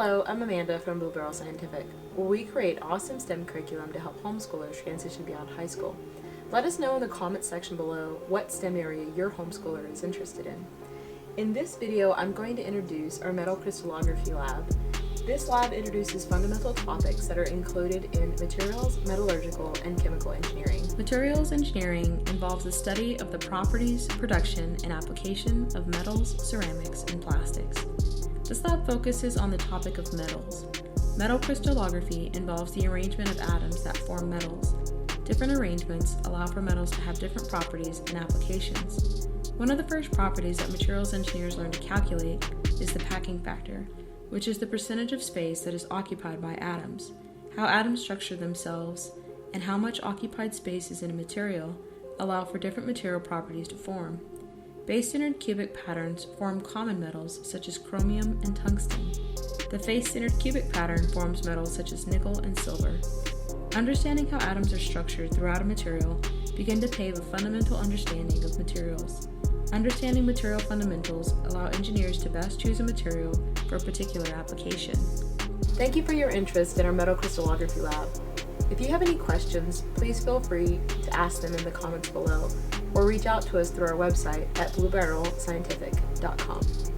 Hello, I'm Amanda from Blue Barrel Scientific, where we create awesome STEM curriculum to help homeschoolers transition beyond high school. Let us know in the comments section below what STEM area your homeschooler is interested in. In this video, I'm going to introduce our Metal Crystallography lab. This lab introduces fundamental topics that are included in materials, metallurgical, and chemical engineering. Materials engineering involves the study of the properties, production, and application of metals, ceramics, and plastics. This lab focuses on the topic of metals. Metal crystallography involves the arrangement of atoms that form metals. Different arrangements allow for metals to have different properties and applications. One of the first properties that materials engineers learn to calculate is the packing factor, which is the percentage of space that is occupied by atoms, how atoms structure themselves, and how much occupied space is in a material allow for different material properties to form. Base-centered cubic patterns form common metals such as chromium and tungsten. The face-centered cubic pattern forms metals such as nickel and silver. Understanding how atoms are structured throughout a material begin to pave a fundamental understanding of materials. Understanding material fundamentals allow engineers to best choose a material for a particular application. Thank you for your interest in our Metal Crystallography lab. If you have any questions, please feel free to ask them in the comments below or reach out to us through our website at bluebarrelscientific.com.